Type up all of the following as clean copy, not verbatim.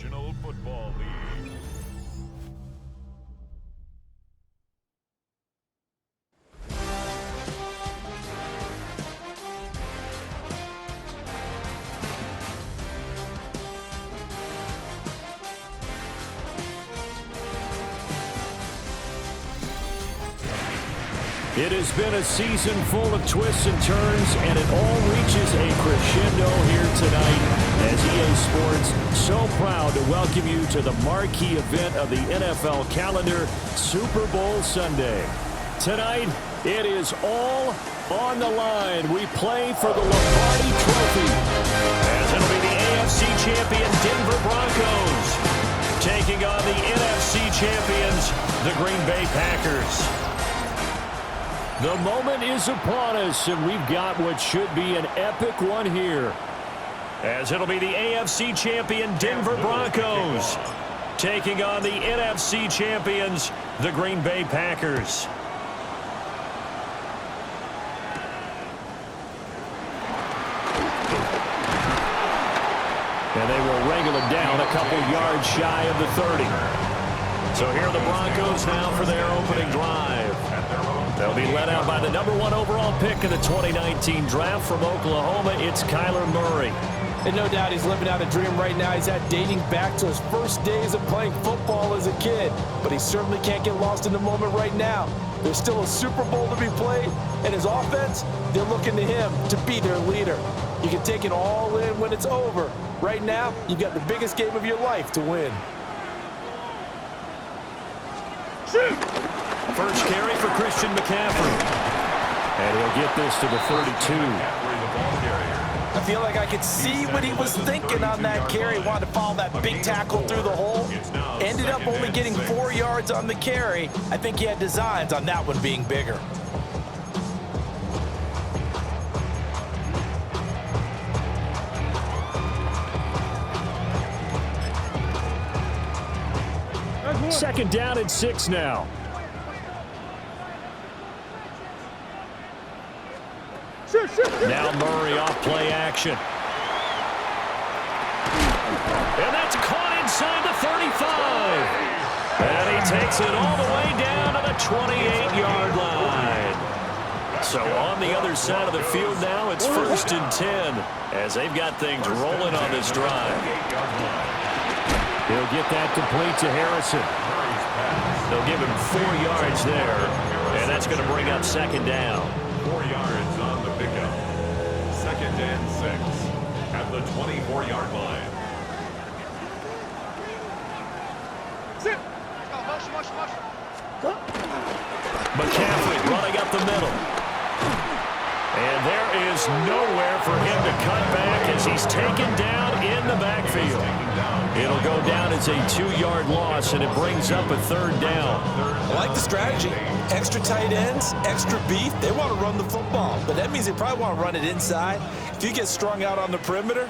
National Football League. It has been a season full of twists and turns, and it all reaches a crescendo here tonight as EA Sports so proud to welcome you to the marquee event of the NFL calendar, Super Bowl Sunday. Tonight, it is all on the line. We play for the Lombardi Trophy, as it'll be the AFC champion Denver Broncos taking on the NFC champions, the Green Bay Packers. The moment is upon us, and we've got what should be an epic one here. As it'll be the AFC champion Denver Broncos taking on the NFC champions, the Green Bay Packers. And they will wrangle it down a couple yards shy of the 30. So here are the Broncos now for their opening drive. They'll be led out by the #1 overall pick in the 2019 draft from Oklahoma. It's Kyler Murray. And no doubt he's living out a dream right now. He's had dating back to his first days of playing football as a kid. But he certainly can't get lost in the moment right now. There's still a Super Bowl to be played. And his offense, they're looking to him to be their leader. You can take it all in when it's over. Right now, you've got the biggest game of your life to win. Shoot! First carry for Christian McCaffrey. And he'll get this to the 32. I feel like I could see what he was thinking on that carry. Wanted to follow that big tackle through the hole. Ended up only getting 4 yards on the carry. I think he had designs on that one being bigger. Second down and 6 now. Now Murray off play action. And that's caught inside the 35. And he takes it all the way down to the 28-yard line. So on the other side of the field now, it's 1st and 10 as they've got things rolling on this drive. He'll get that complete to Harrison. They'll give him 4 yards there, and that's going to bring up second down. 4 yards on the pickup. 2nd and 6 at the 24-yard line. Sit. McCaffrey running up the middle. And there is nowhere for him to cut back as he's taken down in the backfield. It'll go down as a 2-yard loss, and it brings up a 3rd down. I like the strategy. Extra tight ends, extra beef. They want to run the football, but that means they probably want to run it inside. If you get strung out on the perimeter,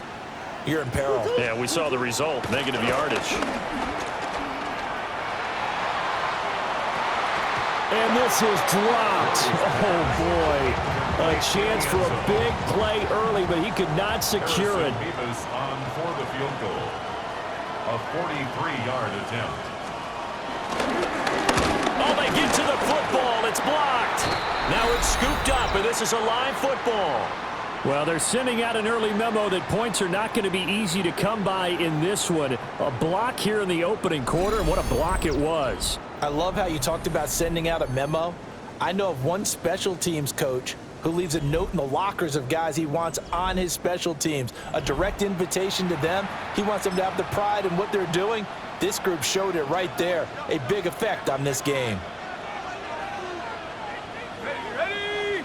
you're in peril. Yeah, we saw the result, negative yardage. And this is dropped. Oh, boy. A chance for a big play early, but he could not secure it. On for the field goal. A 43-yard attempt. Oh, they get to the football. It's blocked. Now it's scooped up, and this is a live football. Well, they're sending out an early memo that points are not going to be easy to come by in this one. A block here in the opening quarter, and what a block it was. I love how you talked about sending out a memo. I know of one special teams coach who leaves a note in the lockers of guys he wants on his special teams. A direct invitation to them. He wants them to have the pride in what they're doing. This group showed it right there. A big effect on this game. Ready?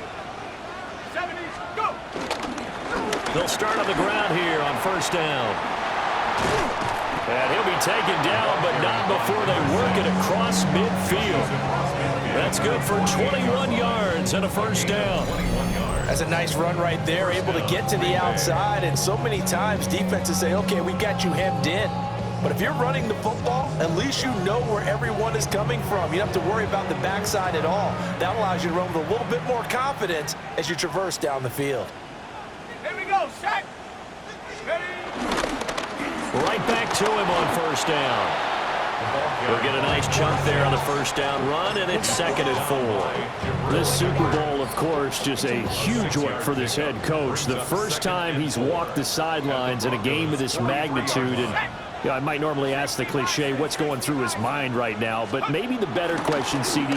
70, go! They'll start on the ground here on 1st down. And he'll be taken down, but not before they work it across midfield. That's good for 21 yards and a 1st down. That's a nice run right there, able to get to the outside. And so many times defenses say, okay, we got you hemmed in. But if you're running the football, at least you know where everyone is coming from. You don't have to worry about the backside at all. That allows you to run with a little bit more confidence as you traverse down the field. Here we go, set. Ready? Right back to him on first down. We'll get a nice chunk there on the first down run, and it's 2nd and 4. This Super Bowl, of course, just a huge one for this head coach. The first time he's walked the sidelines in a game of this magnitude. And I might normally ask the cliche, what's going through his mind right now? But maybe the better question, CD,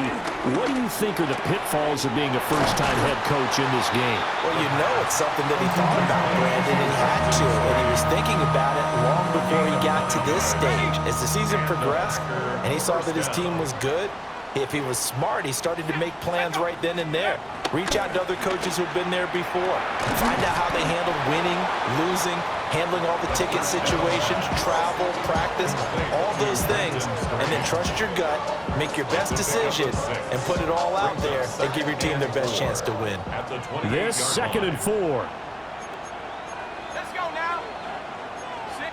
what do you think are the pitfalls of being a first-time head coach in this game? Well, you know it's something that he thought about, Brandon, and he had to. And he was thinking about it long before he got to this stage. As the season progressed and he saw that his team was good, if he was smart, he started to make plans right then and there. Reach out to other coaches who've been there before. Find out how they handled winning, losing, handling all the ticket situations, travel, practice, all those things. And then trust your gut, make your best decision, and put it all out there and give your team their best chance to win. This 2nd and 4. Let's go now.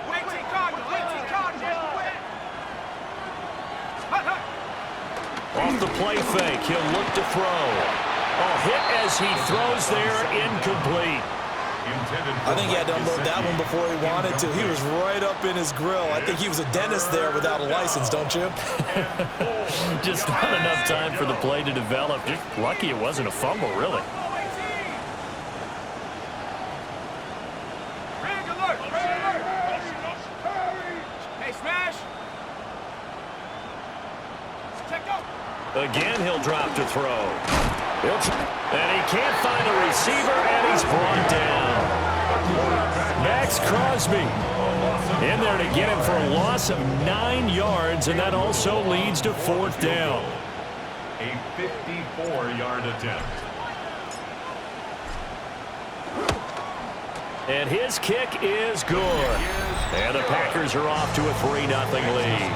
Waiting Cardinals. Waiting Cardinals. Off the play fake, he'll look to throw. Oh, hit as he throws there, incomplete. I think he had to unload that one before he wanted to. He was right up in his grill. I think he was a dentist there without a license, don't you? Just not enough time for the play to develop. Just lucky it wasn't a fumble, really. Rig alert. Rig alert. Hey, smash. Check out. Again, he'll drop to throw. And he can't find a receiver, and he's brought down. Max Crosby in there to get him for a loss of 9 yards, and that also leads to 4th down. A 54-yard attempt. And his kick is good. And the Packers are off to a 3-0 lead.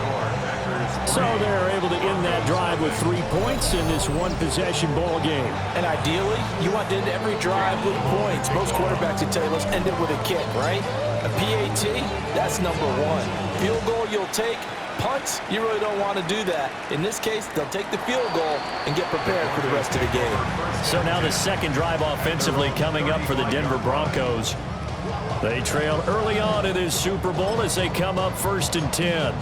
So they're able to end that drive with 3 points in this one-possession ball game. And ideally, you want to end every drive with points. Most quarterbacks would tell you, let's end it with a kick, right? A PAT, that's number 1. Field goal you'll take. Punts, you really don't want to do that. In this case, they'll take the field goal and get prepared for the rest of the game. So now the second drive offensively coming up for the Denver Broncos. They trail early on in this Super Bowl as they come up 1st and 10.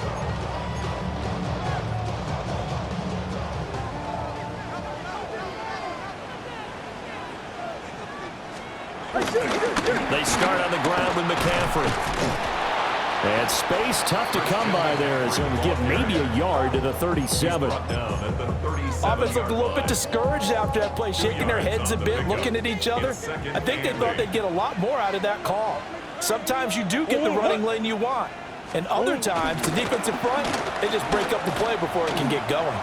They start on the ground with McCaffrey. And space tough to come by there as he'll get maybe a yard to the 37. Offense looked a little bit discouraged after that play, shaking their heads a bit, looking at each other. I think they thought they'd get a lot more out of that call. Sometimes you do get the running lane you want. And other times, the defensive front, they just break up the play before it can get going.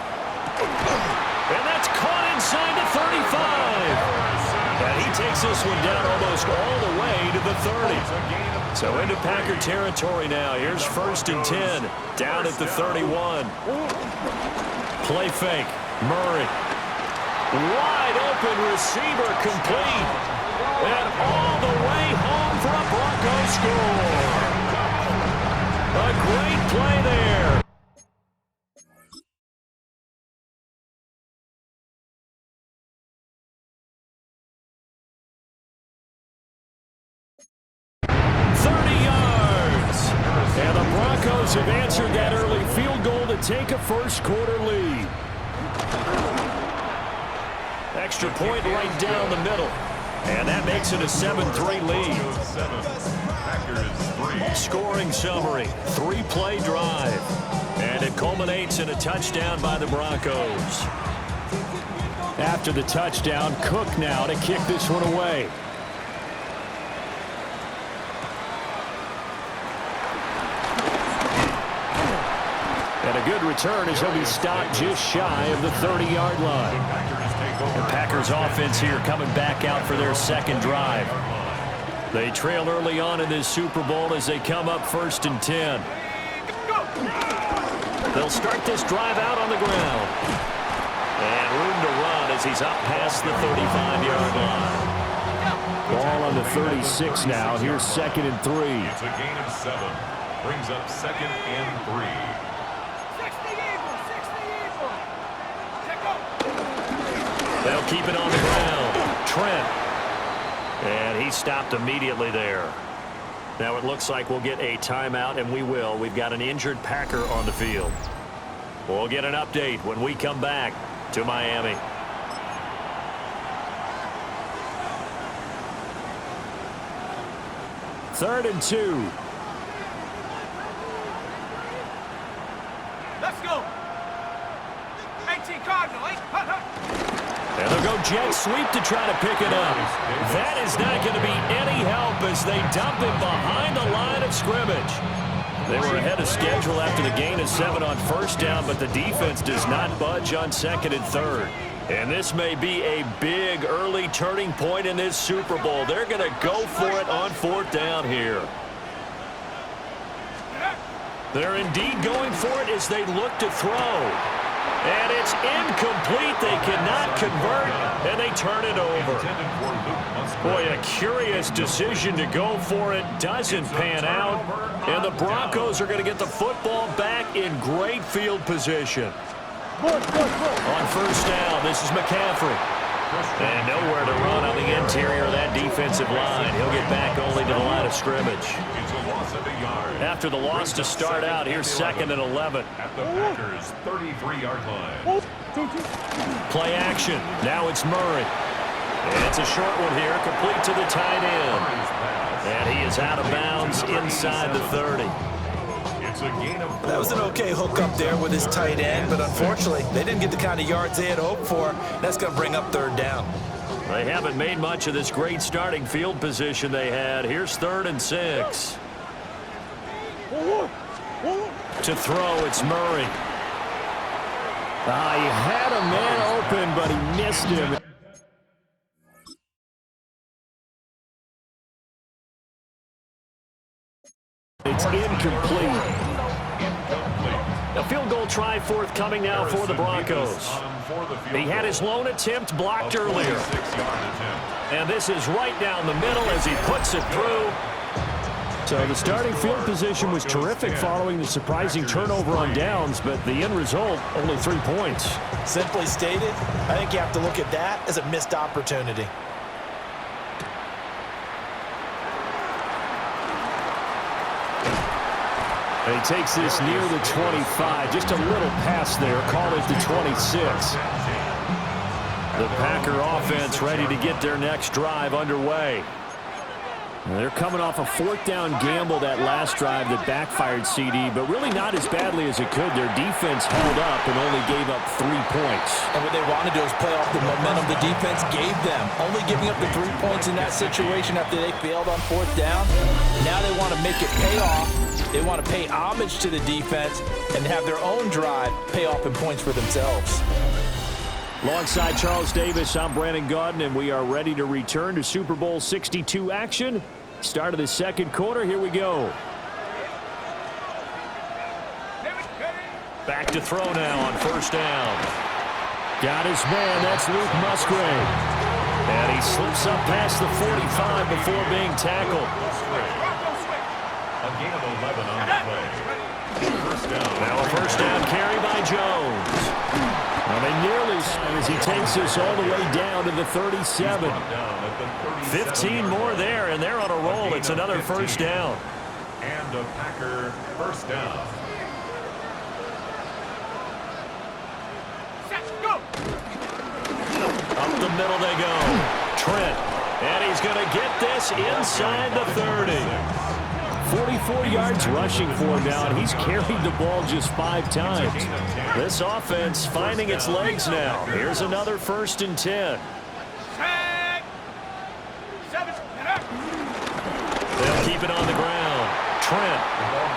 And that's caught inside the 35. And he takes this one down almost all the way to the 30. So into Packer territory now. Here's 1st and 10, down at the 31. Play fake, Murray. Wide open receiver complete. And all the way home for a Broncos score. A great play there. And the Broncos have answered that early field goal to take a first-quarter lead. Extra point right down the middle. And that makes it a 7-3 lead. Scoring summary, 3-play drive. And it culminates in a touchdown by the Broncos. After the touchdown, Cook now to kick this one away. And a good return as he'll be stopped just shy of the 30-yard line. The Packers offense here coming back out for their second drive. They trail early on in this Super Bowl as they come up 1st and 10. They'll start this drive out on the ground. And room to run as he's up past the 35-yard line. Ball on the 36 now. Here's 2nd and 3. It's a gain of 7. Brings up 2nd and 3. They'll keep it on the ground. Trent. And he stopped immediately there. Now it looks like we'll get a timeout, and we will. We've got an injured Packer on the field. We'll get an update when we come back to Miami. Third and 2. Let's go. 18 Cardinal, And they'll go jet sweep to try to pick it up. That is not going to be any help as they dump it behind the line of scrimmage. They were ahead of schedule after the gain of 7 on first down, but the defense does not budge on second and third. And this may be a big early turning point in this Super Bowl. They're going to go for it on fourth down here. They're indeed going for it as they look to throw. And it's incomplete. They cannot convert, and they turn it over. Boy, a curious decision to go for it. Doesn't pan out. And the Broncos are going to get the football back in great field position. On first down, this is McCaffrey. And nowhere to run on the interior of that defensive line. He'll get back only to the line of scrimmage. After the loss to start out, here's second and 11. At the Packers' 33-yard line. Play action. Now it's Murray. And it's a short one here, complete to the tight end. And he is out of bounds inside the 30. It's a gain of 4. That was an okay hook up there with his tight end, but unfortunately, they didn't get the kind of yards they had hoped for. That's going to bring up third down. They haven't made much of this great starting field position they had. Here's third and 6. To throw, it's Murray. He had a man open, but he missed him. It's incomplete. A field goal try forthcoming now for the Broncos. He had his lone attempt blocked earlier. And this is right down the middle as he puts it through. So the starting field position was terrific following the surprising turnover on downs, but the end result, only 3 points. Simply stated, I think you have to look at that as a missed opportunity. And he takes this near the 25. Just a little pass there. Call it the 26. The Packer offense ready to get their next drive underway. And they're coming off a fourth down gamble that last drive that backfired CD, but really not as badly as it could. Their defense held up and only gave up 3 points. And what they want to do is play off the momentum the defense gave them. Only giving up the 3 points in that situation after they failed on fourth down. Now they want to make it pay off. They want to pay homage to the defense and have their own drive pay off in points for themselves. Alongside Charles Davis, I'm Brandon Gaudin, and we are ready to return to Super Bowl 62 action. Start of the second quarter. Here we go. Back to throw now on first down. Got his man. That's Luke Musgrave. And he slips up past the 45 before being tackled. A gain of 11 on the play. First down. Now a first down carry by Jones. Nearly as he takes us all the way down to the 37. 15 more there, and they're on a roll. It's another first down. And a Packer first down. Up the middle they go. Trent. And he's going to get this inside the 30. 44 yards rushing for him now, and he's carried the ball just 5 times. This offense finding its legs now. Here's another first and 10. They'll keep it on the ground. Trent.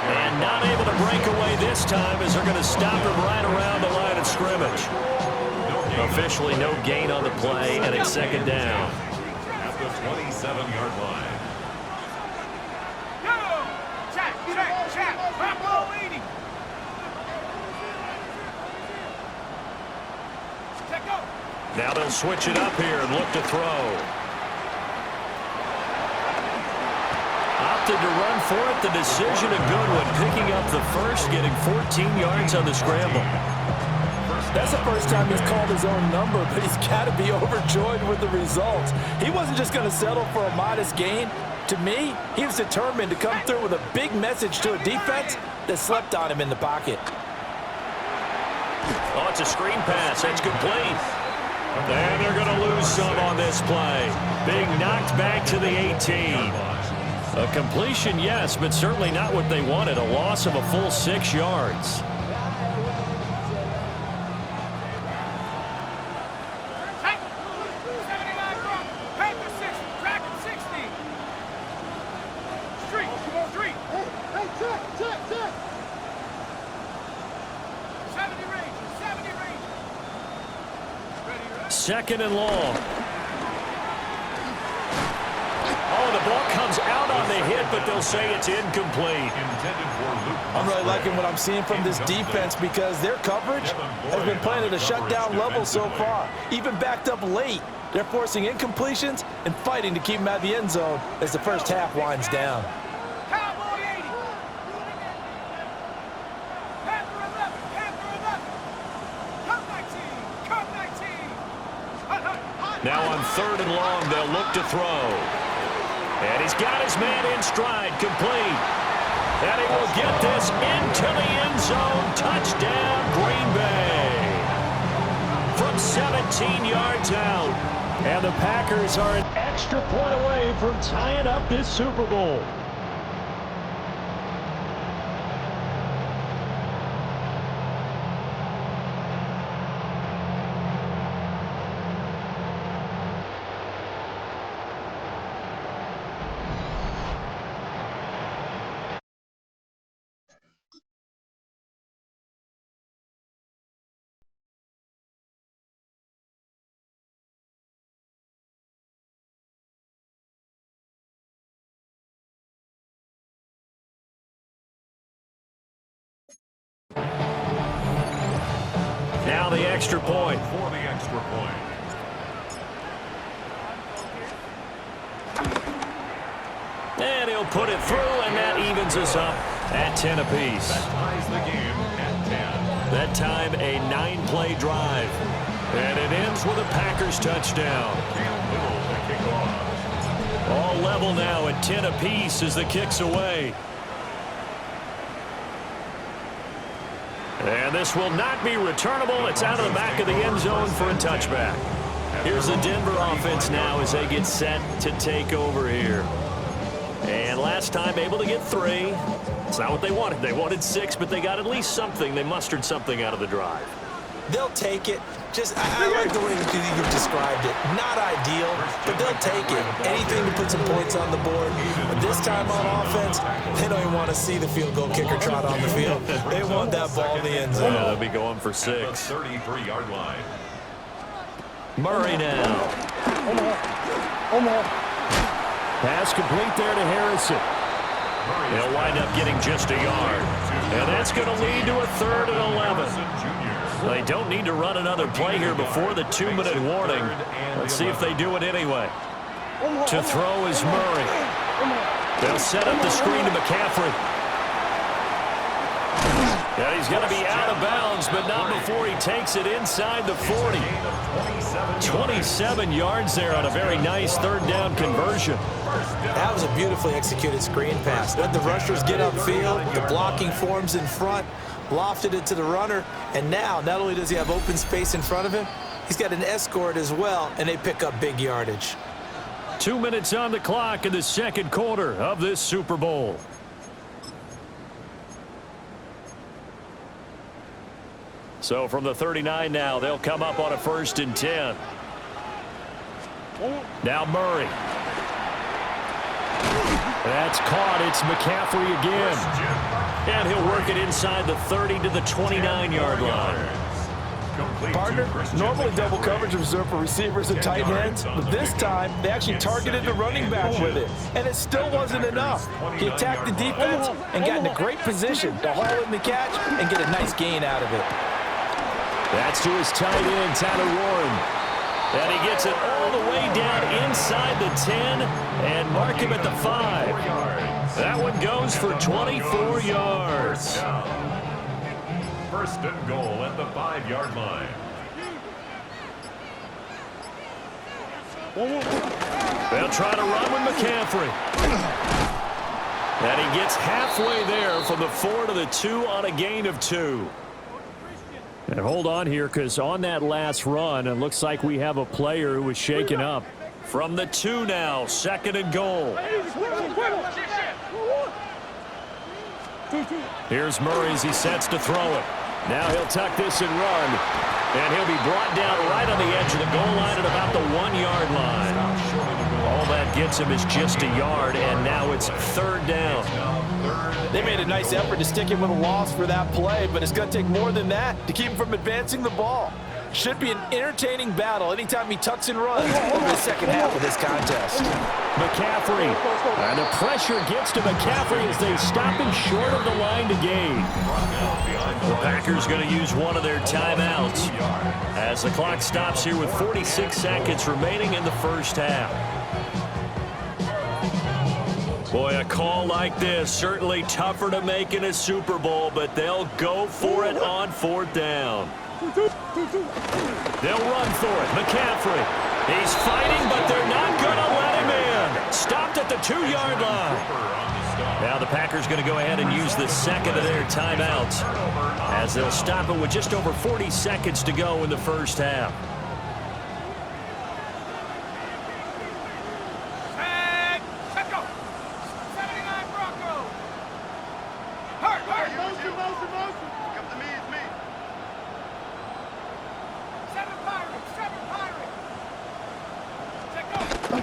And not able to break away this time as they're going to stop him right around the line of scrimmage. Officially no gain on the play, and it's second down. At the 27-yard line. Now they'll switch it up here and look to throw. Opted to run for it. The decision a good one. Picking up the first, getting 14 yards on the scramble. That's the first time he's called his own number, but he's got to be overjoyed with the results. He wasn't just going to settle for a modest gain. To me, he was determined to come through with a big message to a defense that slept on him in the pocket. Oh, it's a screen pass. That's complete. And they're going to lose some on this play. Being knocked back to the 18. A completion, yes, but certainly not what they wanted. A loss of a full 6 yards. Second and long. Oh, the ball comes out on the hit, but they'll say it's incomplete. I'm really liking what I'm seeing from this defense because their coverage has been playing at a shutdown level so far. Even backed up late, they're forcing incompletions and fighting to keep them out of the end zone as the first half winds down. Now on third and long, they'll look to throw. And he's got his man in stride, complete. And he will get this into the end zone. Touchdown, Green Bay. From 17 yards out. And the Packers are an extra point away from tying up this Super Bowl. Now the extra point. For the extra point. And he'll put it through, and that evens us up at 10 apiece. That ties the game at 10. That time, a 9-play drive. And it ends with a Packers touchdown. Cam Little to kick off. All level now at 10 apiece as the kick's away. And this will not be returnable. It's out of the back of the end zone for a touchback. Here's the Denver offense now as they get set to take over here. And last time able to get 3. It's not what they wanted. They wanted 6, but they got at least something. They mustered something out of the drive. They'll take it. I like the way you've described it. Not ideal, but they'll take it. Anything to put some points on the board. But this time on offense, they don't even want to see the field goal kicker trot on the field. They want that ball in the end zone. Yeah, they'll be going for 6. At the 33-yard line. Murray now. Pass complete there to Harrison. He'll wind up getting just a yard. And that's going to lead to a 3rd and 11. They don't need to run another play here before the 2-minute warning. Let's see if they do it anyway. To throw is Murray. They'll set up the screen to McCaffrey. Yeah, he's going to be out of bounds, but not before he takes it inside the 40. 27 yards there on a very nice 3rd down conversion. That was a beautifully executed screen pass. Let the rushers get upfield. The blocking forms in front. Lofted it to the runner. And now, not only does he have open space in front of him, he's got an escort as well, and they pick up big yardage. 2 minutes on the clock in the second quarter of this Super Bowl. So from the 39 now, they'll come up on a 1st and 10. Now Murray. That's caught. It's McCaffrey again. And he'll work it inside the 30 to the 29-yard line. Partner, normally double coverage is reserved for receivers and tight ends, but this time they actually targeted the running back with it, and it still wasn't enough. He attacked the defense and got in a great position to haul in the catch and get a nice gain out of it. That's to his tight end, Tyler Warren. And he gets it all the way down inside the 10 and mark him at the 5. That one goes for 24 yards. 1st and goal at the 5-yard line. They'll try to run with McCaffrey. And he gets halfway there from the 4 to the 2 on a gain of 2. And hold on here, because on that last run, it looks like we have a player who was shaken up. From the 2 now, 2nd and goal. Here's Murray as he sets to throw it. Now he'll tuck this and run. And he'll be brought down right on the edge of the goal line at about the 1-yard line. All that gets him is just a yard, and now it's 3rd down. They made a nice effort to stick him with a loss for that play, but it's going to take more than that to keep him from advancing the ball. Should be an entertaining battle anytime he tucks and runs over the second half of this contest. McCaffrey. And the pressure gets to McCaffrey as they stop him short of the line to gain. The Packers going to use one of their timeouts as the clock stops here with 46 seconds remaining in the first half. Boy, a call like this, certainly tougher to make in a Super Bowl, but they'll go for it on 4th down. They'll run for it. McCaffrey. He's fighting, but they're not going to let him in. Stopped at the 2-yard line. Now the Packers going to go ahead and use the second of their timeouts as they'll stop it with just over 40 seconds to go in the first half.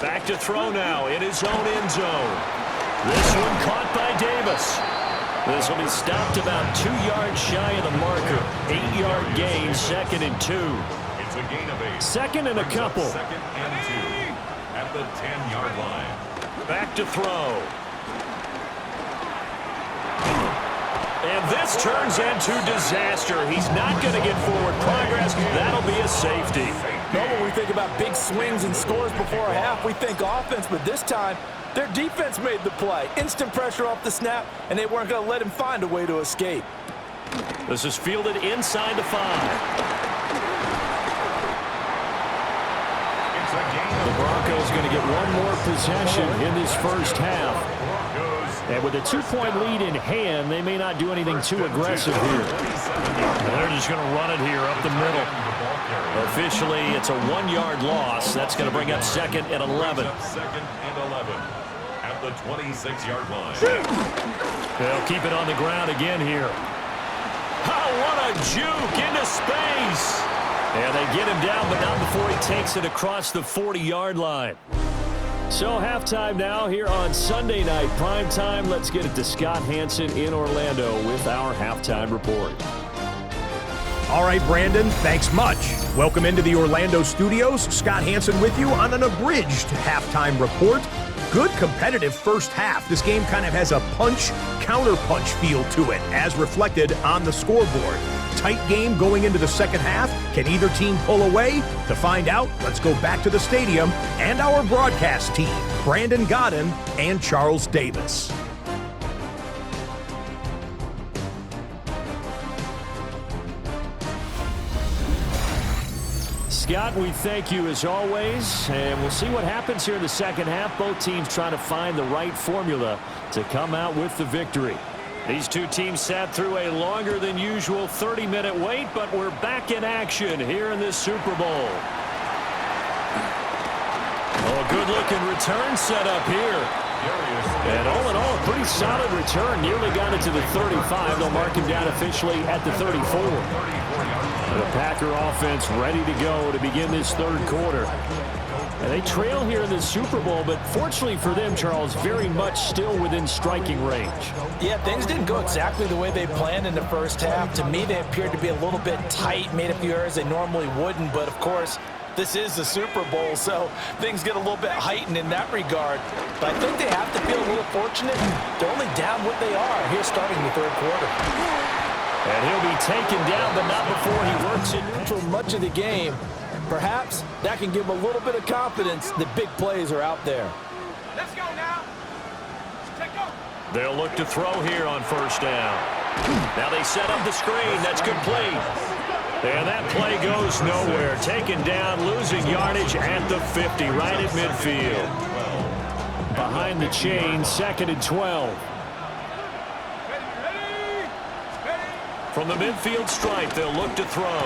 Back to throw now in his own end zone. This one caught by Davis. This will be stopped about 2 yards shy of the marker. 8-yard gain, 2nd and 2. It's a gain of 8. 2nd and a couple. 2nd and 2 at the 10-yard line. Back to throw. And this turns into disaster. He's not going to get forward progress. That'll be a safety. No, when we think about big swings and scores before a half, we think offense, but this time, their defense made the play. Instant pressure off the snap, and they weren't going to let him find a way to escape. This is fielded inside the 5. The Broncos going to get one more possession in this first half. And with a 2-point lead in hand, they may not do anything too aggressive here. And they're just going to run it here up the middle. Officially, it's a 1-yard loss. That's going to bring up 2nd and 11. 2nd and 11 at the 26-yard line. They'll keep it on the ground again here. Oh, what a juke into space. And they get him down, but not before he takes it across the 40-yard line. So halftime now here on Sunday night primetime. Let's get it to Scott Hanson in Orlando with our halftime report. All right, Brandon, thanks much. Welcome into the Orlando studios. Scott Hanson with you on an abridged halftime report. Good competitive first half. This game kind of has a punch-counter-punch feel to it, as reflected on the scoreboard. Tight game going into the second half. Can either team pull away? To find out, let's go back to the stadium and our broadcast team, Brandon Godden and Charles Davis. Scott, we thank you as always, and we'll see what happens here in the second half. Both teams trying to find the right formula to come out with the victory. These two teams sat through a longer than usual 30-minute wait, but we're back in action here in this Super Bowl. Oh, a good-looking return set up here. And all in all, a pretty solid return. Nearly got it to the 35. They'll mark him down officially at the 34. The Packer offense ready to go to begin this third quarter. And they trail here in the Super Bowl, but fortunately for them, Charles, very much still within striking range. Yeah, things didn't go exactly the way they planned in the first half. To me, they appeared to be a little bit tight, made a few errors they normally wouldn't, but of course, this is the Super Bowl, so things get a little bit heightened in that regard. But I think they have to feel a little fortunate. They're only down what they are here starting the third quarter. And he'll be taken down, but not before he works in neutral much of the game. Perhaps that can give him a little bit of confidence that big plays are out there. Let's go now. Take go. They'll look to throw here on first down. Now they set up the screen. That's complete. And that play goes nowhere. Taken down, losing yardage at the 50, right at midfield. behind the chain, 2nd and 12. From the midfield stripe, they'll look to throw.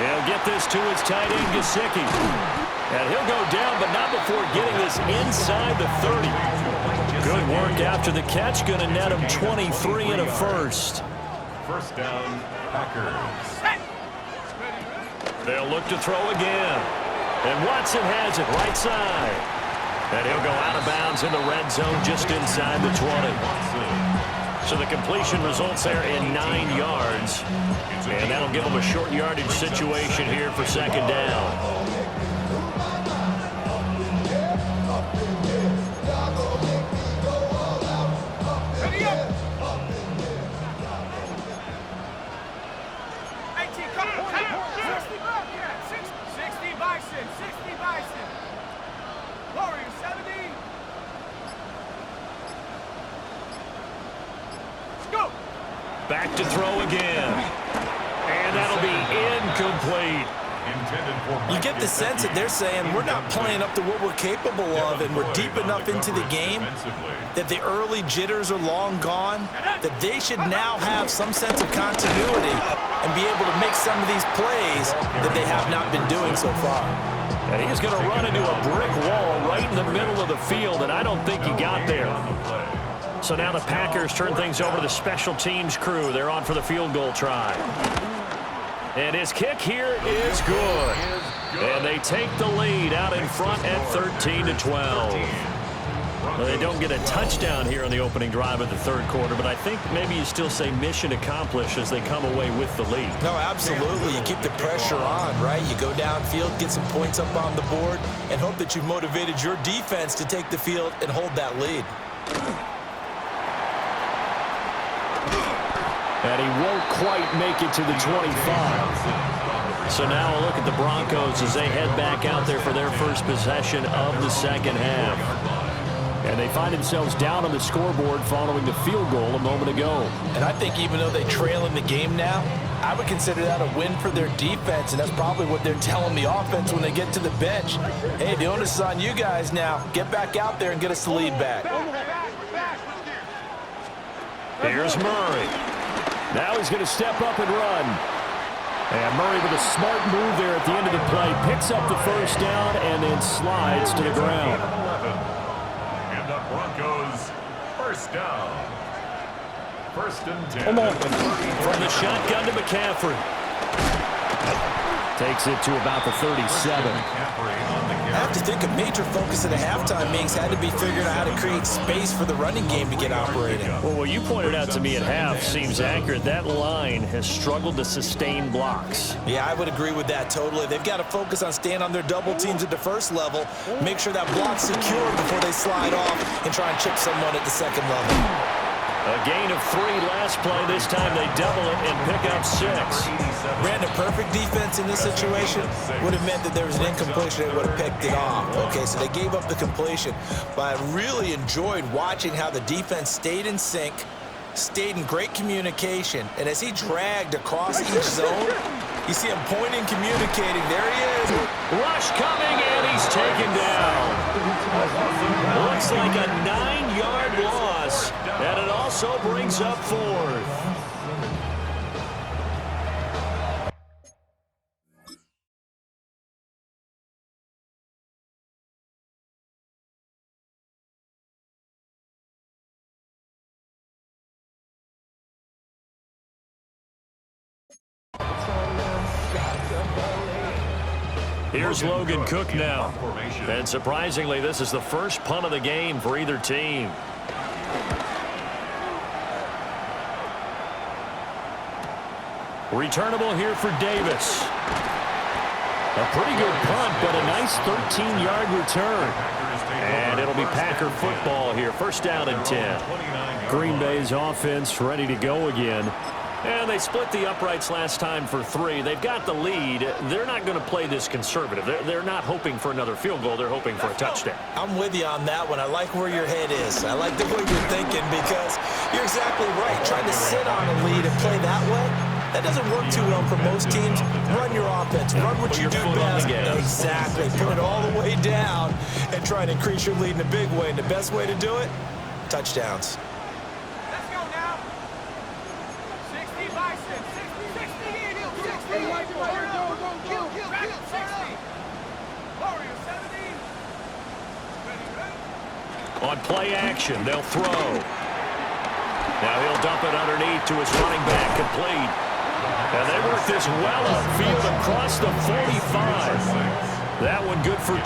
He'll get this to his tight end, Gesicki. And he'll go down, but not before getting this inside the 30. Good work after the catch. Going to net him 23 and a first. First down, Packers. They'll look to throw again. And Watson has it right side. And he'll go out of bounds in the red zone just inside the 20. So the completion results there in 9 yards. And that'll give them a short yardage situation here for 2nd down. Back to throw again. And that'll be incomplete. You get the sense that they're saying we're not playing up to what we're capable of, and we're deep enough into the game that the early jitters are long gone, that they should now have some sense of continuity and be able to make some of these plays that they have not been doing so far. And he's going to run into a brick wall right in the middle of the field, and I don't think he got there. So now the Packers turn things over to the special teams crew. They're on for the field goal try. And his kick here is good. And they take the lead out in front at 13-12. Well, they don't get a touchdown here in the opening drive of the third quarter, but I think maybe you still say mission accomplished as they come away with the lead. No, absolutely. You keep the pressure on, right? You go downfield, get some points up on the board, and hope that you've motivated your defense to take the field and hold that lead. And he won't quite make it to the 25. So now a look at the Broncos as they head back out there for their first possession of the second half. And they find themselves down on the scoreboard following the field goal a moment ago. And I think even though they trail in the game now, I would consider that a win for their defense, and that's probably what they're telling the offense when they get to the bench. Hey, the onus is on you guys now. Get back out there and get us the lead back. Here's Murray. Now he's going to step up and run. And Murray with a smart move there at the end of the play. Picks up the first down and then slides to the ground. And the Broncos first down. 1st and 10. From the shotgun to McCaffrey. Takes it to about the 37. I have to think a major focus at a halftime meetings had to be figuring out how to create space for the running game to get operating. Well, what you pointed out to me at half seems accurate. That line has struggled to sustain blocks. Yeah, I would agree with that totally. They've got to focus on staying on their double teams at the first level, make sure that block's secure before they slide off and try and chip someone at the second level. A gain of 3 last play. This time they double it and pick up 6. Brandon, perfect defense in this situation would have meant that there was an incompletion. They would have picked it off. Okay, so they gave up the completion. But I really enjoyed watching how the defense stayed in sync, stayed in great communication. And as he dragged across each zone, you see him pointing, communicating. There he is. Rush coming, and he's taken down. Looks like a 9-yard loss, and it also brings up 4th. Here's Logan Cook now. And surprisingly, this is the first punt of the game for either team. Returnable here for Davis. A pretty good punt, but a nice 13-yard return. And it'll be Packer football here. First down and 10. Green Bay's offense ready to go again. And they split the uprights last time for 3. They've got the lead. They're not going to play this conservative. They're not hoping for another field goal. They're hoping for a touchdown. I'm with you on that one. I like where your head is. I like the way you're thinking because you're exactly right. Trying to sit on a lead and play that way, That doesn't work too well for most teams. Run your offense. Run what you do best. Exactly. Put it all the way down and try and increase your lead in a big way. And the best way to do it, touchdowns. Let's go now. 60 bison. 60. Dragon 60. Warrior 70. Ready. On play action, they'll throw. Now he'll dump it underneath to his running back, complete. And they work this well upfield across the 45. That one good for...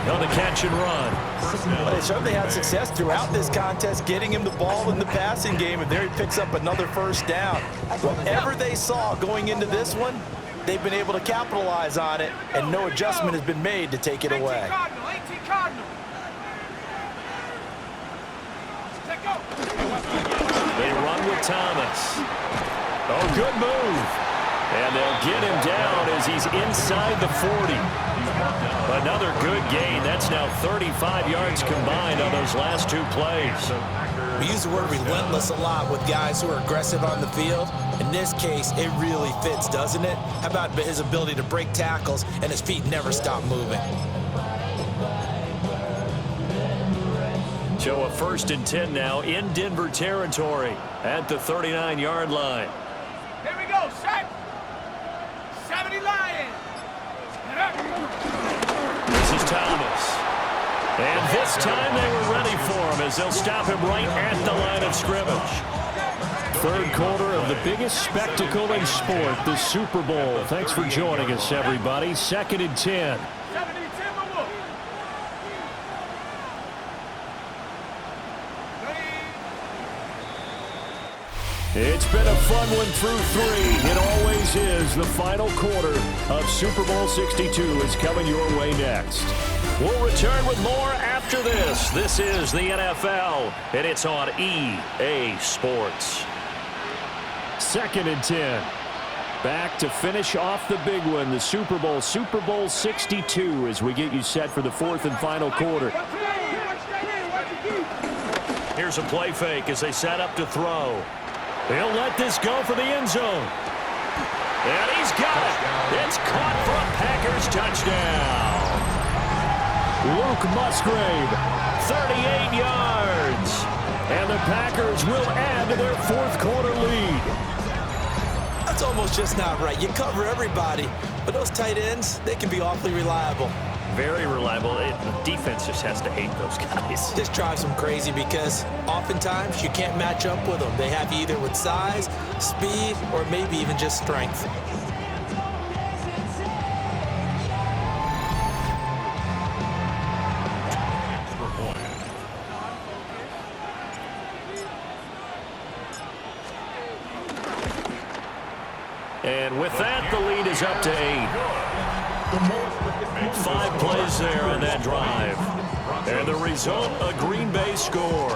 on the catch and run. Well, they certainly had success throughout this contest, getting him the ball in the passing game, and there he picks up another first down. Whatever they saw going into this one, they've been able to capitalize on it, and no adjustment has been made to take it away. 18 Cardinal. Let go. They run with Thomas. Oh, good move. And they'll get him down as he's inside the 40. Another good gain. That's now 35 yards combined on those last two plays. We use the word relentless a lot with guys who are aggressive on the field. In this case, it really fits, doesn't it? How about his ability to break tackles and his feet never stop moving? So a 1st and 10 now in Denver territory at the 39-yard line. Here we go, set. 70 Lions. This is Thomas. And this time they were ready for him as they'll stop him right at the line of scrimmage. Third quarter of the biggest spectacle in sport, the Super Bowl. Thanks for joining us, everybody. 2nd and 10. 70 Timberwolves. It's been a fun one through 3. It always is. The final quarter of Super Bowl 62 is coming your way next. We'll return with more after this. This is the NFL, and it's on EA Sports. 2nd and 10. Back to finish off the big one, the Super Bowl 62, as we get you set for the 4th and final quarter. Here's a play fake as they set up to throw. He'll let this go for the end zone. And he's got it. It's caught for a Packers touchdown. Luke Musgrave, 38 yards. And the Packers will add to their 4th quarter lead. That's almost just not right. You cover everybody, but those tight ends, they can be awfully reliable. Very reliable. The defense just has to hate those guys. This drives them crazy because oftentimes you can't match up with them. They have you either with size, speed, or maybe even just strength. And with that, the lead is up to 8. 5 plays there on that drive. And the result, a Green Bay score.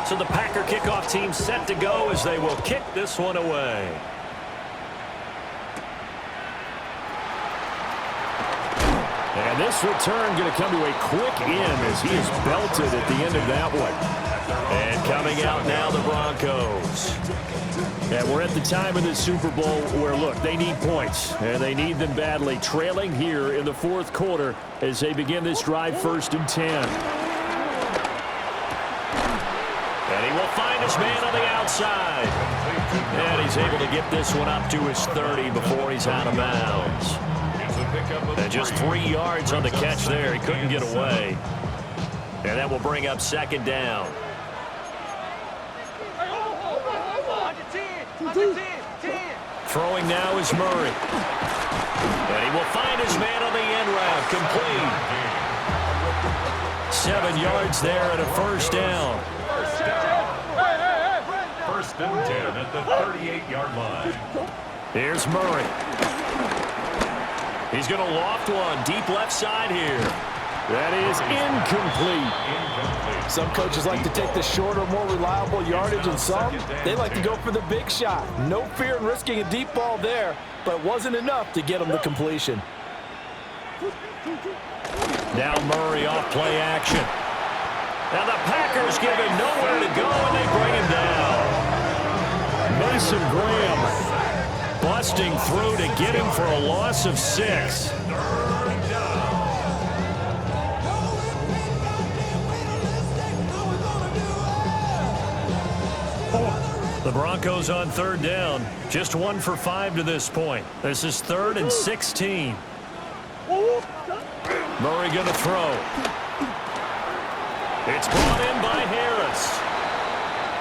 So the Packer kickoff team set to go as they will kick this one away. And this return going to come to a quick end as he is belted at the end of that one. And coming out now, the Broncos. And we're at the time of the Super Bowl where, look, they need points, and they need them badly. Trailing here in the 4th quarter as they begin this drive, 1st and 10. And he will find his man on the outside. And he's able to get this one up to his 30 before he's out of bounds. And just 3 yards on the catch there. He couldn't get away. And that will bring up 2nd down. Throwing now is Murray. And he will find his man on the end route. Complete. 7 yards there and a 1st down. 1st and 10 at the 38-yard line. Here's Murray. He's going to loft one deep left side here. That is incomplete. Some coaches like to take the shorter, more reliable yardage, and some, they like to go for the big shot. No fear in risking a deep ball there, but it wasn't enough to get him the completion. Now Murray off play action. Now the Packers give him nowhere to go, and they bring him down. Mason Graham busting through to get him for a loss of 6. The Broncos on 3rd down. Just 1 for 5 to this point. This is 3rd and 16. Murray going to throw. It's brought in by Harris.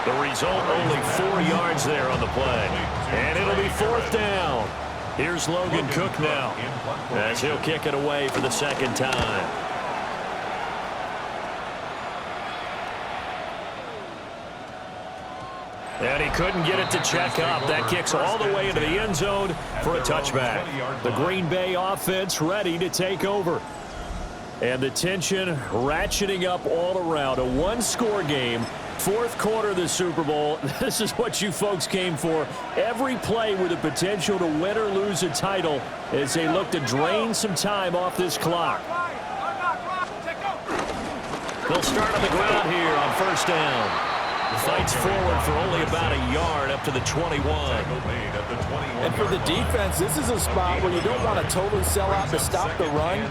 The result, only 4 yards there on the play. And it'll be 4th down. Here's Logan Cook now, as he'll kick it away for the 2nd time. And he couldn't get it to check up. That kicks all the way into the end zone for a touchback. The Green Bay offense ready to take over. And the tension ratcheting up all around. A 1-score game. 4th quarter of the Super Bowl. This is what you folks came for. Every play with the potential to win or lose a title as they look to drain some time off this clock. They'll start on the ground here on 1st down. Fights forward for only about a yard up to the 21. And for the defense, this is a spot where you don't want to totally sell out to stop the run,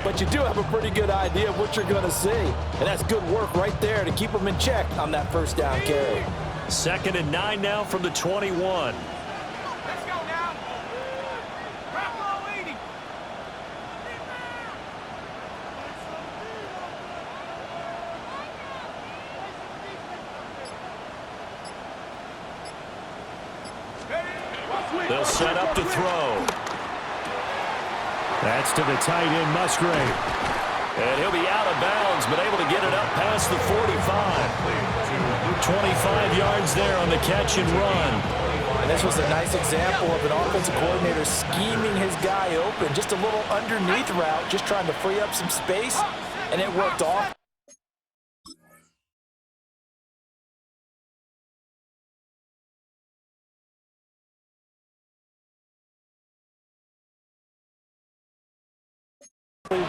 but you do have a pretty good idea of what you're going to see. And that's good work right there to keep them in check on that 1st down carry. 2nd and 9 now from the 21. Let's go now. Wrap all 80. They'll set up to throw. That's to the tight end, Musgrave. And he'll be out of bounds, but able to get it up past the 45. 25 yards there on the catch and run. And this was a nice example of an offensive coordinator scheming his guy open. Just a little underneath route, just trying to free up some space, and it worked off.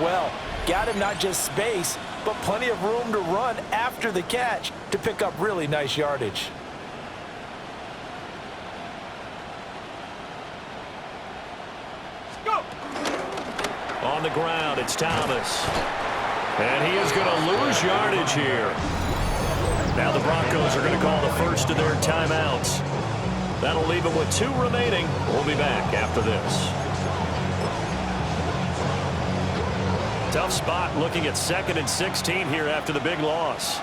Well, got him not just space, but plenty of room to run after the catch to pick up really nice yardage. Go. On the ground, it's Thomas. And he is going to lose yardage here. Now the Broncos are going to call the first of their timeouts. That'll leave them with 2 remaining. We'll be back after this. Tough spot looking at 2nd and 16 here after the big loss.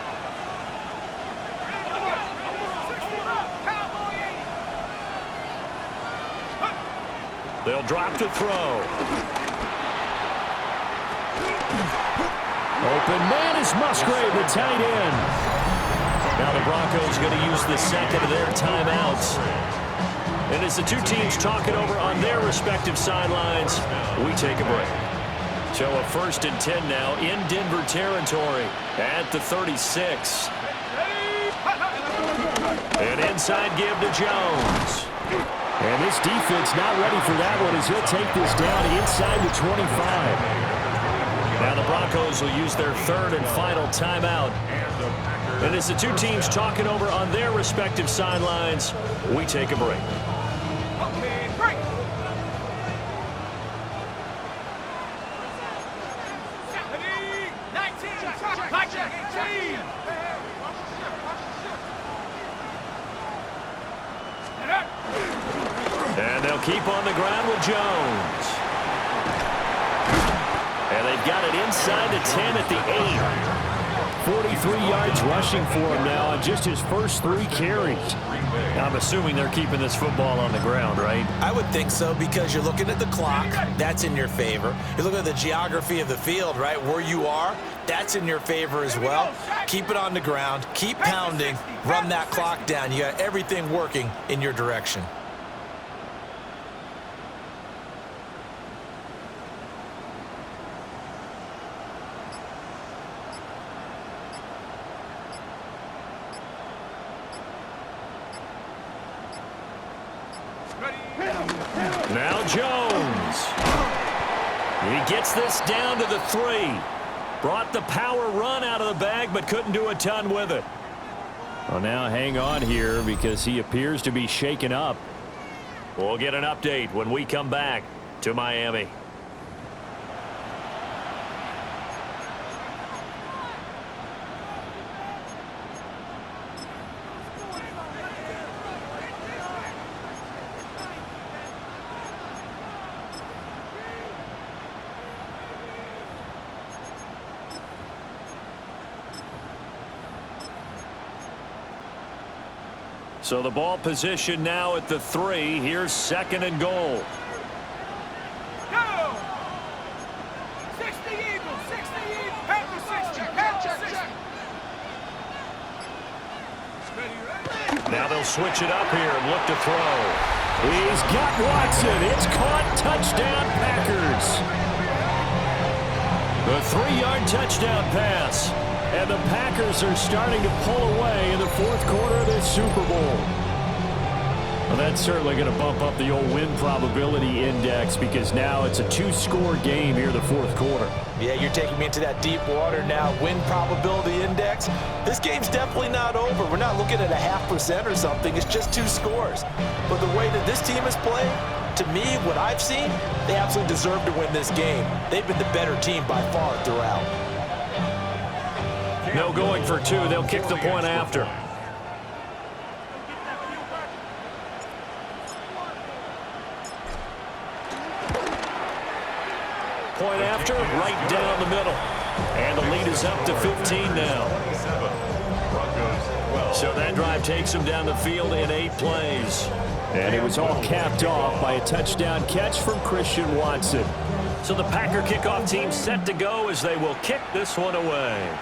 They'll drop to throw. Open man is Musgrave, the tight end. Now the Broncos going to use the 2nd of their timeouts. And as the 2 teams talk it over on their respective sidelines, we take a break. So a 1st and 10 now in Denver territory at the 36. An inside give to Jones. And this defense not ready for that one as he'll take this down inside the 25. Now the Broncos will use their 3rd and final timeout. And as the 2 teams talking over on their respective sidelines, we take a break. And they'll keep on the ground with Jones. And they've got it inside the 10 at the 8. 43 yards rushing for him now on just his first 3 carries. I'm assuming they're keeping this football on the ground, right? I would think so, because you're looking at the clock. That's in your favor. You're looking at the geography of the field, right? Where you are, that's in your favor as well. Keep it on the ground. Keep pounding. Run that clock down. You got everything working in your direction. Now Jones. He gets this down to the 3. Brought the power run out of the bag, but couldn't do a ton with it. Well, now hang on here because he appears to be shaken up. We'll get an update when we come back to Miami. So the ball position now at the 3. Here's 2nd and goal. Go! 60 Eagles, 60 Eagles, Panther 60, Panther 60. Now they'll switch it up here and look to throw. He's got Watson. It's caught. Touchdown, Packers. The 3-yard touchdown pass. And the Packers are starting to pull away in the 4th quarter of this Super Bowl. Well, that's certainly going to bump up the old win probability index because now it's a 2-score game here in the 4th quarter. Yeah, you're taking me into that deep water now. Win probability index. This game's definitely not over. We're not looking at a 0.5% or something. It's just 2 scores. But the way that this team has played, to me, what I've seen, they absolutely deserve to win this game. They've been the better team by far throughout. No going for 2. They'll kick the point after. Point after, right down the middle. And the lead is up to 15 now. So that drive takes them down the field in 8 plays. And it was all capped off by a touchdown catch from Christian Watson. So the Packer kickoff team set to go as they will kick this one away.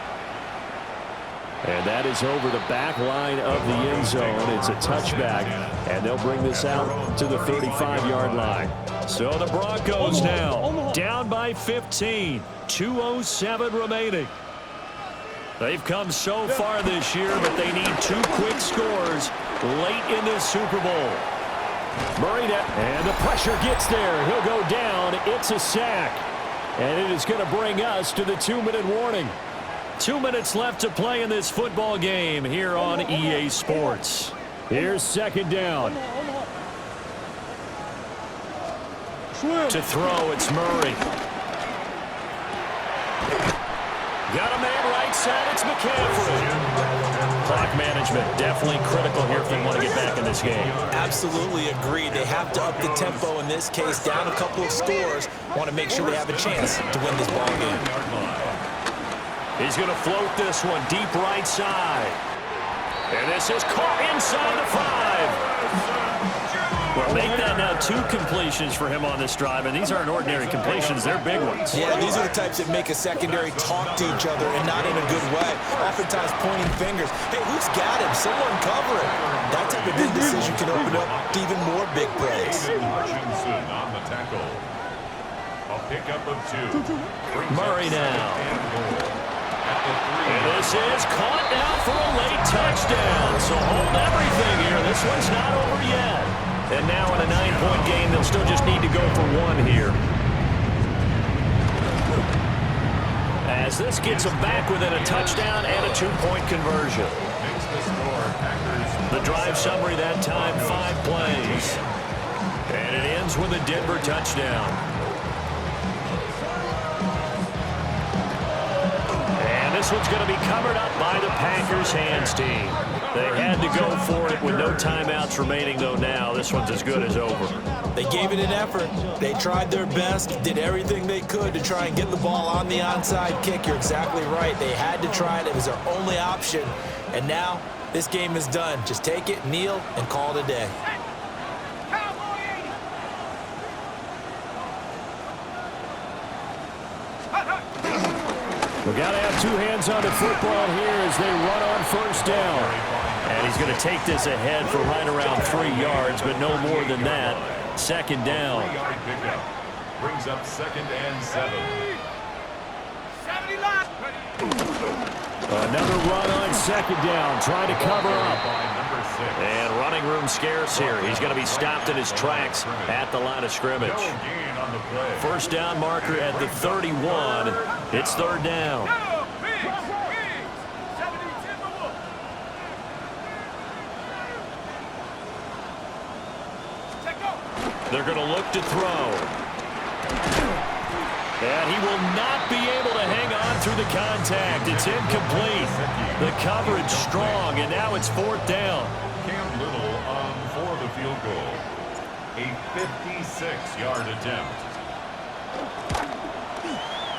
And that is over the back line of the end zone. It's a touchback, and they'll bring this out to the 35-yard line. So the Broncos now down by 15. 2:07 remaining. They've come so far this year, but they need 2 quick scores late in this Super Bowl. Murray, and the pressure gets there. He'll go down. It's a sack. And it is going to bring us to the 2-minute warning. 2 minutes left to play in this football game here on EA Sports. Here's 2nd down. To throw, it's Murray. Got a man right side, it's McCaffrey. Clock management definitely critical here if they want to get back in this game. Absolutely agreed. They have to up the tempo in this case, down a couple of scores. Want to make sure they have a chance to win this ball game. He's going to float this one deep right side. And this is caught inside the 5. Well, make that now 2 completions for him on this drive, and these aren't ordinary completions. They're big ones. Yeah, these are the types that make a secondary talk to each other, and not in a good way. Oftentimes pointing fingers. Hey, who's got him? Someone cover it. That type of indecision can open up to even more big plays. Hutchinson on the tackle. A pickup of 2. Murray now. And this is caught now for a late touchdown. So hold everything here. This one's not over yet. And now in a 9-point game, they'll still just need to go for 1 here. As this gets them back within a touchdown and a 2-point conversion. The drive summary that time, 5 plays. And it ends with a Denver touchdown. This one's going to be covered up by the Packers hands team. They had to go for it with no timeouts remaining, though now this one's as good as over. They gave it an effort. They tried their best, did everything they could to try and get the ball on the onside kick. You're exactly right. They had to try it. It was their only option. And now this game is done. Just take it, kneel, and call it a day. We've got to have 2 hands on the football here as they run on 1st down. And he's going to take this ahead for right around 3 yards, but no more than that. 2nd down. 3-yard pickup. Brings up 2nd and 7. 70 left. Another run on 2nd down, trying to cover up. By number And running room scarce here. He's going to be stopped in his tracks at the line of scrimmage. No gain on the play. First down marker at the 31. It's third down. No, Biggs, 72 for Wolf. Take off. They're going to look to throw. And he will not be able to hang on through the contact. It's incomplete. The coverage strong, and now it's fourth down. Cam Little on for the field goal. A 56-yard attempt.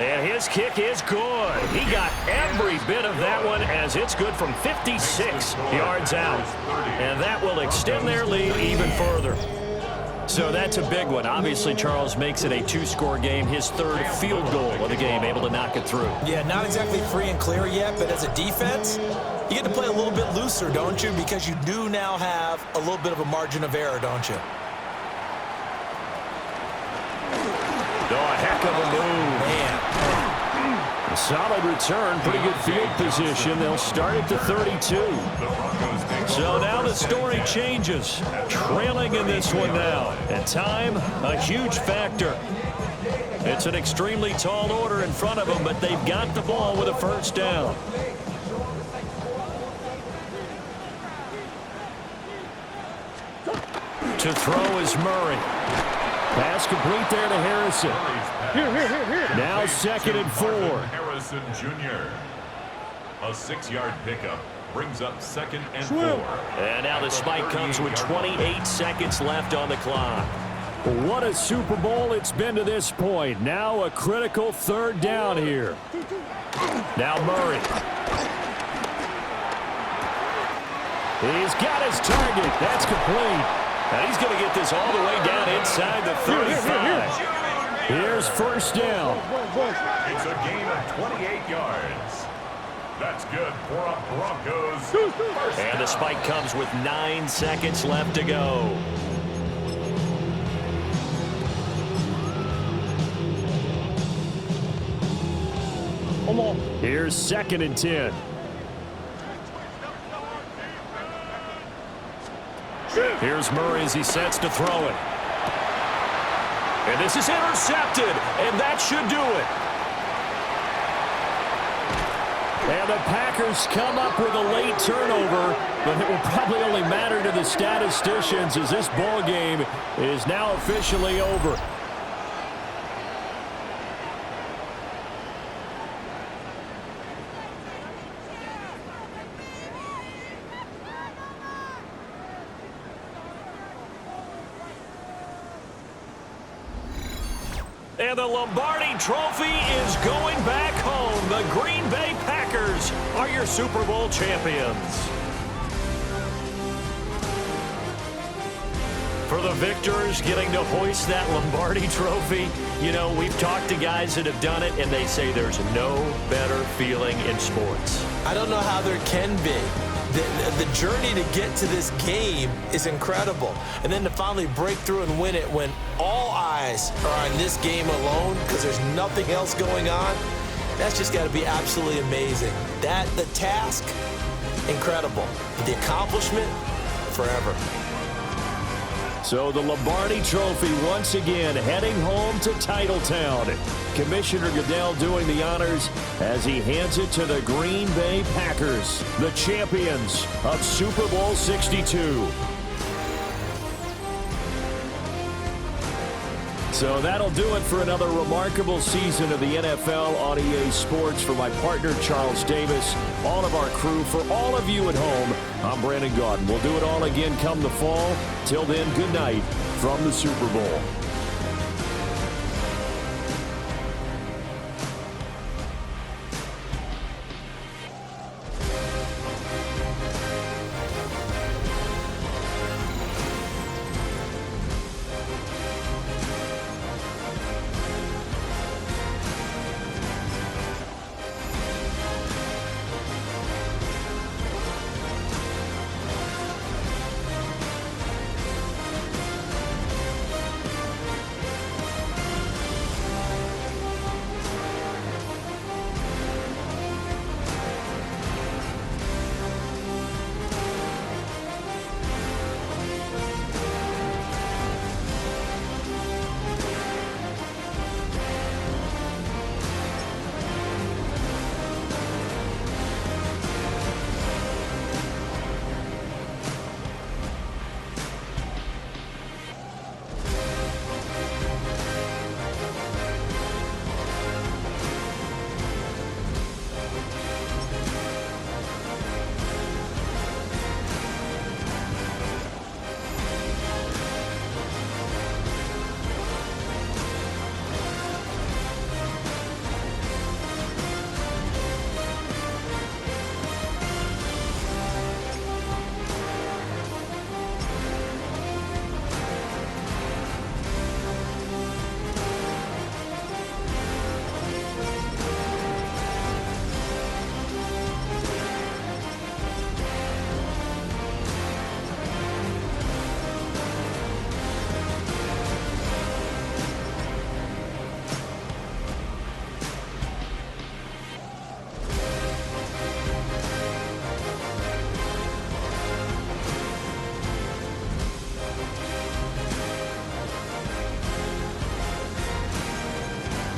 And his kick is good. He got every bit of that one as it's good from 56 yards out. And that will extend their lead even further. So that's a big one. Obviously, Charles makes it a two-score game. His third field goal of the game, able to knock it through. Yeah, not exactly free and clear yet, but as a defense, you get to play a little bit looser, don't you? Because you do now have a little bit of a margin of error, don't you? Oh, a heck of a move. Man. A solid return, pretty good field position. They'll start at the 32. So now the story changes. Trailing in this one now. And time, a huge factor. It's an extremely tall order in front of them, but they've got the ball with a first down. To throw is Murray. Pass complete there to Harrison. Now second and 4. Harrison Jr. A 6-yard pickup brings up second and 4. And now the spike comes with 28 seconds left on the clock. What a Super Bowl it's been to this point. Now a critical third down here. Now Murray. He's got his target. That's complete. And he's going to get this all the way down inside the 35. Here's first down. It's a gain of 28 yards. That's good for a Broncos. And the spike comes with 9 seconds left to go. Here's second and 10. Here's Murray as he sets to throw it. And this is intercepted, and that should do it. And the Packers come up with a late turnover, but it will probably only matter to the statisticians as this ball game is now officially over. And the Lombardi Trophy is going back home. The Green Bay Packers are your Super Bowl champions. For the victors getting to hoist that Lombardi Trophy, you know, we've talked to guys that have done it, and they say there's no better feeling in sports. I don't know how there can be. The journey to get to this game is incredible. And then to finally break through and win it when all eyes are on this game alone because there's nothing else going on, that's just got to be absolutely amazing. The task, incredible. The accomplishment, forever. So the Lombardi Trophy once again heading home to Titletown. Commissioner Goodell doing the honors as he hands it to the Green Bay Packers, the champions of Super Bowl 62. So that'll do it for another remarkable season of the NFL on EA Sports. For my partner, Charles Davis, all of our crew, for all of you at home, I'm Brandon Gaudin. We'll do it all again come the fall. Till then, good night from the Super Bowl.